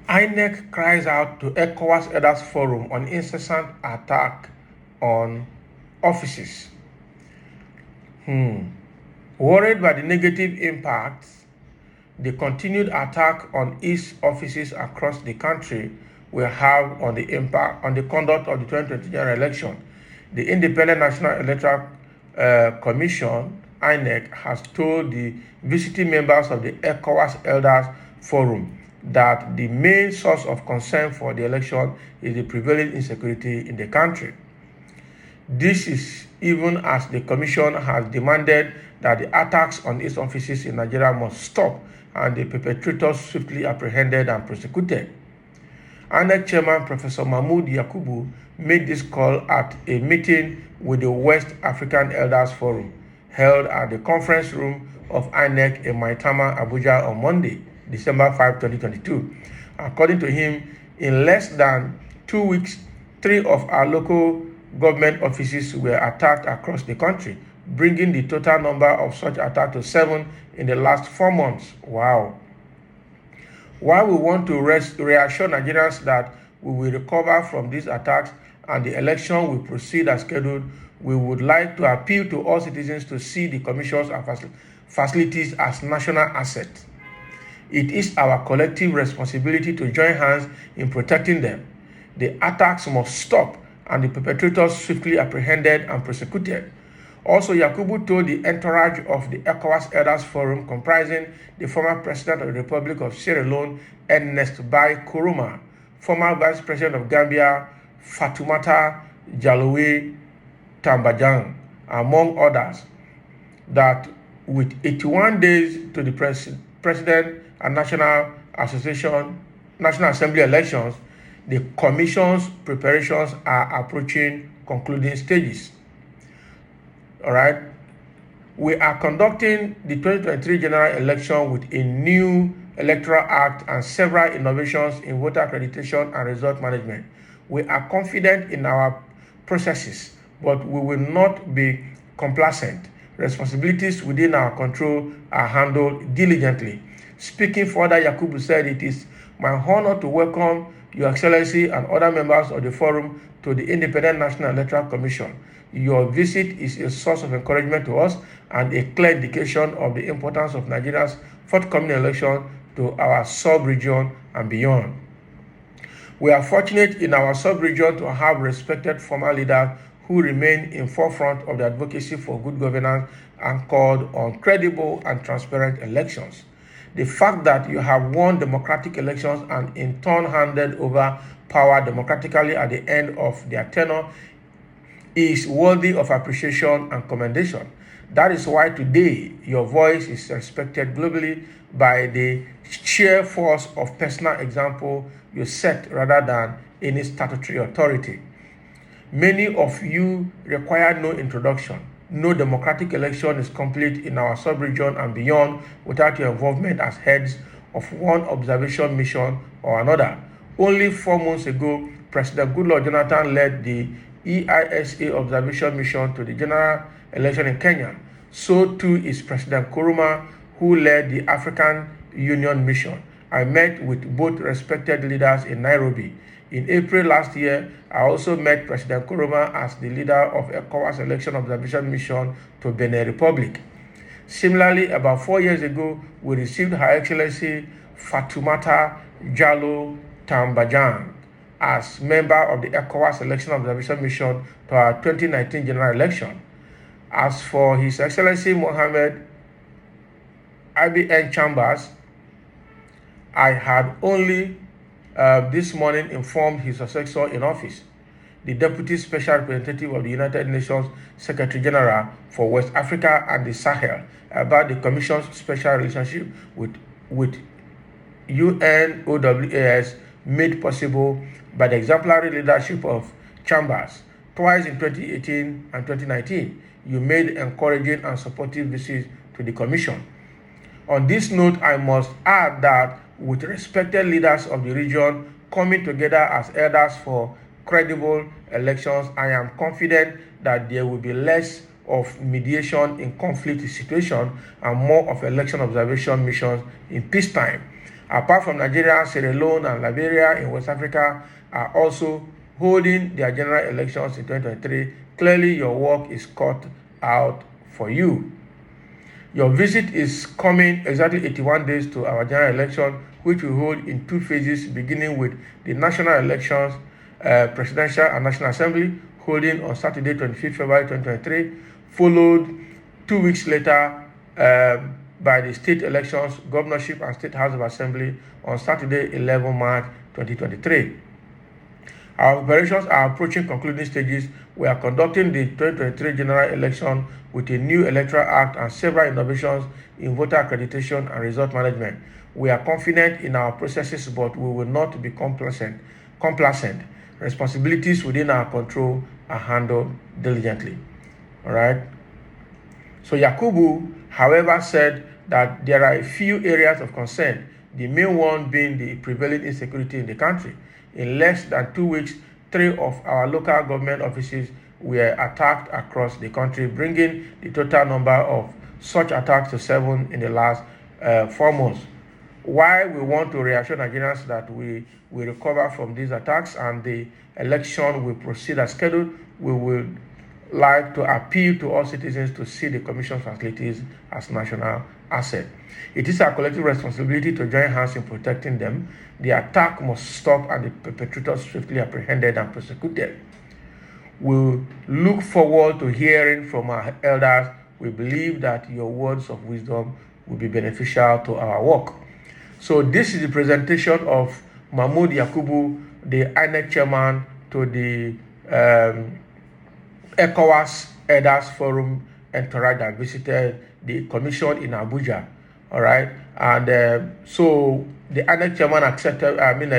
Inec cries out to Ecowas Elders Forum on incessant attack on offices. Worried by the negative impacts the continued attack on its offices across the country will have on the impact on the conduct of the 2020 general election, the Independent National Electoral Commission, Inec, has told the visiting members of the Ecowas Elders Forum that the main source of concern for the election is the prevailing insecurity in the country. This is even as the Commission has demanded that the attacks on its offices in Nigeria must stop and the perpetrators swiftly apprehended and prosecuted. INEC Chairman Professor Mahmoud Yakubu made this call at a meeting with the West African Elders Forum held at the conference room of INEC in Maitama, Abuja on Monday, December 5, 2022. According to him, in less than 2 weeks, 3 of our local government offices were attacked across the country, bringing the total number of such attacks to 7 in the last 4 months. Wow. While we want to reassure Nigerians that we will recover from these attacks and the election will proceed as scheduled, we would like to appeal to all citizens to see the Commission's facilities as national assets. It is our collective responsibility to join hands in protecting them. The attacks must stop and the perpetrators swiftly apprehended and prosecuted. Also, Yakubu told the entourage of the Ecowas Elders Forum, comprising the former President of the Republic of Sierra Leone, Ernest Bai Koroma, former Vice President of Gambia, Fatoumata Jalowe Tambajang, among others, that with 81 days to the President and National Assembly elections, the Commission's preparations are approaching concluding stages. All right. We are conducting the 2023 general election with a new electoral act and several innovations in voter accreditation and result management. We are confident in our processes, but we will not be complacent. Responsibilities within our control are handled diligently. Speaking further, Yakubu said, "It is my honor to welcome Your Excellency and other members of the forum to the Independent National Electoral Commission. Your visit is a source of encouragement to us and a clear indication of the importance of Nigeria's forthcoming election to our sub-region and beyond. We are fortunate in our sub-region to have respected former leaders who remain in forefront of the advocacy for good governance and called on credible and transparent elections. The fact that you have won democratic elections and in turn handed over power democratically at the end of their tenure is worthy of appreciation and commendation. That is why today your voice is respected globally by the sheer force of personal example you set rather than any statutory authority. Many of you require no introduction. No democratic election is complete in our sub-region and beyond without your involvement as heads of one observation mission or another. Only 4 months ago, President Goodluck Jonathan led the EISA observation mission to the general election in Kenya. So too is President Koroma, who led the African Union mission. I met with both respected leaders in Nairobi. In April last year, I also met President Koroma as the leader of Ecowas election observation mission to Benin Republic. Similarly, about 4 years ago, we received Her Excellency Fatoumata Jallow Tambajang as member of the Ecowas election observation mission to our 2019 general election. As for His Excellency Mohammed IBN Chambers, I had only this morning informed his successor in office, the Deputy Special Representative of the United Nations Secretary General for West Africa and the Sahel, about the Commission's special relationship with UNOWAS made possible by the exemplary leadership of Chambers. Twice in 2018 and 2019, you made encouraging and supportive visits to the Commission. On this note, I must add that with respected leaders of the region coming together as elders for credible elections, I am confident that there will be less of mediation in conflict situation and more of election observation missions in peacetime. Apart from Nigeria, Sierra Leone and Liberia in West Africa are also holding their general elections in 2023. Clearly, your work is cut out for you. Your visit is coming exactly 81 days to our general election, which we hold in two phases, beginning with the national elections, presidential and national assembly, holding on Saturday, 25th February 2023, followed 2 weeks later by the state elections, governorship and state house of assembly on Saturday, 11 March 2023. Our operations are approaching concluding stages. We are conducting the 2023 general election with a new electoral act and several innovations in voter accreditation and result management. We are confident in our processes, but we will not be complacent. Responsibilities within our control are handled diligently. All right. So Yakubu, however, said that there are a few areas of concern, the main one being the prevailing insecurity in the country. In less than 2 weeks, 3 of our local government offices were attacked across the country, bringing the total number of such attacks to 7 in the last 4 months. While we want to reassure Nigerians that we will recover from these attacks and the election will proceed as scheduled, we would like to appeal to all citizens to see the Commission facilities as national asset. It is our collective responsibility to join hands in protecting them. The attack must stop and the perpetrators swiftly apprehended and prosecuted. We look forward to hearing from our elders. We believe that your words of wisdom will be beneficial to our work. So this is the presentation of Mahmoud Yakubu, the Inec chairman, to the Ecowas Elders Forum entourage that visited the commission in Abuja. All right, and so the Inec chairman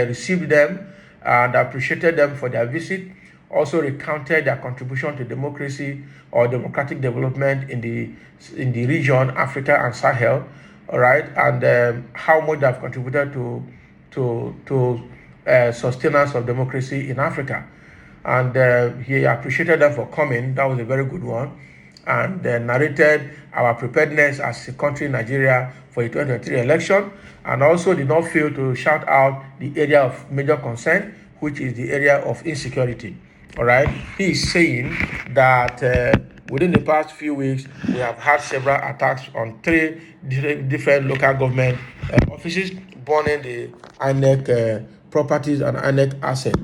received them and appreciated them for their visit. Also recounted their contribution to democracy or democratic development in the region, Africa and Sahel. All right, and how much they have contributed to sustenance of democracy in Africa. And he appreciated them for coming. That was a very good one. And narrated our preparedness as a country, Nigeria, for the 2023 election, and also did not fail to shout out the area of major concern, which is the area of insecurity. All right, he is saying that within the past few weeks, we have had several attacks on 3 different local government offices, burning the Inec properties and Inec assets.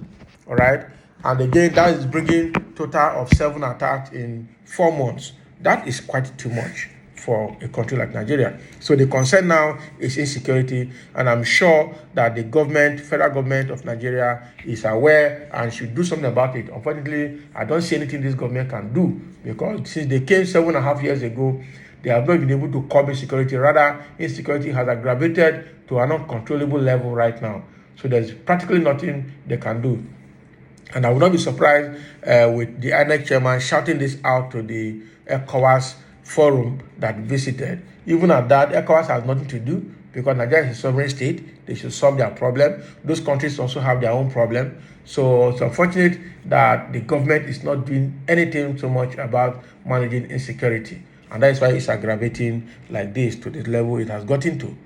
All right, and again, that is bringing total of 7 attacks in 4 months. That is quite too much for a country like Nigeria. So the concern now is insecurity, and I'm sure that the government, federal government of Nigeria, is aware and should do something about it. Unfortunately, I don't see anything this government can do, because since they came 7.5 years ago, they have not been able to curb insecurity. Rather, insecurity has aggravated to an uncontrollable level right now. So there's practically nothing they can do. And I would not be surprised with the Inec chairman shouting this out to the Ecowas forum that visited. Even at that, Ecowas has nothing to do, because Nigeria is a sovereign state. They should solve their problem. Those countries also have their own problem. So it's unfortunate that the government is not doing anything so much about managing insecurity. And that is why it's aggravating like this to the level it has gotten to.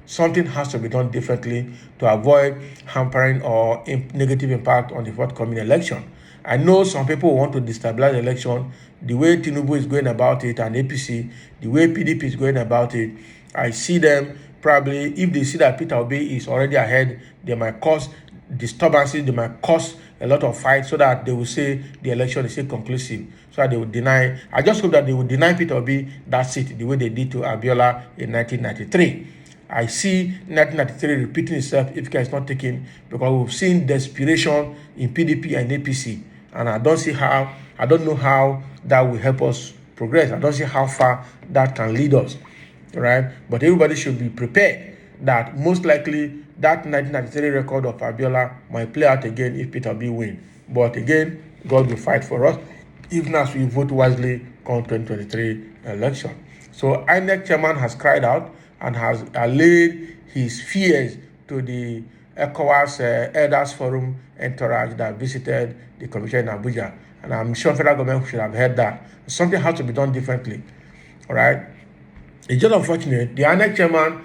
Something has to be done differently to avoid hampering or negative impact on the forthcoming election. I know some people want to destabilize the election. The way Tinubu is going about it and APC, the way PDP is going about it, I see them probably, if they see that Peter Obi is already ahead, they might cause disturbances, they might cause a lot of fights, so that they will say the election is inconclusive. So that they will deny, I just hope that they will deny Peter Obi that seat the way they did to Abiola in 1993. I see 1993 repeating itself if care is not taken, because we've seen desperation in PDP and APC, and I don't know how that will help us progress. I don't see how far that can lead us, right? But everybody should be prepared that most likely that 1993 record of Abiola might play out again if Peter B win. But again, God will fight for us, even as we vote wisely come 2023 election. So INEC chairman has cried out and has allayed his fears to the Ecowas Elders Forum entourage that visited the commission in Abuja. And I'm sure federal government should have heard that. Something has to be done differently. All right. It's just unfortunate. The Inec chairman,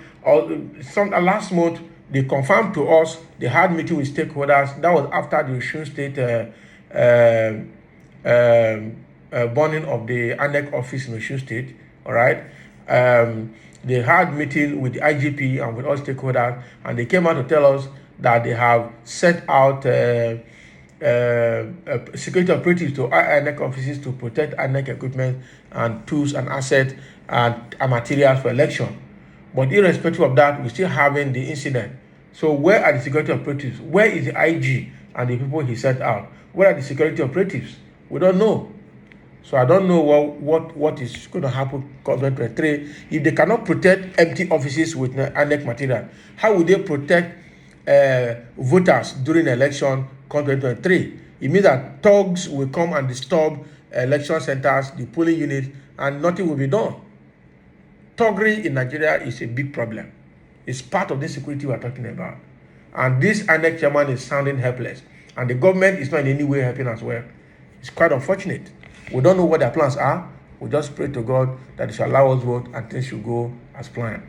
last month, they confirmed to us they had meeting with stakeholders. That was after the Osun State burning of the Inec office in Osun State. All right. They had meeting with the IGP and with all stakeholders, and they came out to tell us that they have set out security operatives to Inec offices to protect Inec equipment and tools and assets and materials for election. But irrespective of that, we're still having the incident. So where are the security operatives? Where is the IG and the people he sent out? Where are the security operatives? We don't know. So I don't know what is going to happen come 2023. If they cannot protect empty offices with Inec material, how will they protect voters during election come 2023? It means that thugs will come and disturb election centers, the polling units, and nothing will be done. Thuggery in Nigeria is a big problem. It's part of the security we're talking about. And this Inec chairman is sounding helpless. And the government is not in any way helping as well. It's quite unfortunate. We don't know what their plans are. We just pray to God that He shall allow us vote and things should go as planned.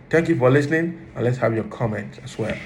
Thank you for listening, and let's have your comments as well.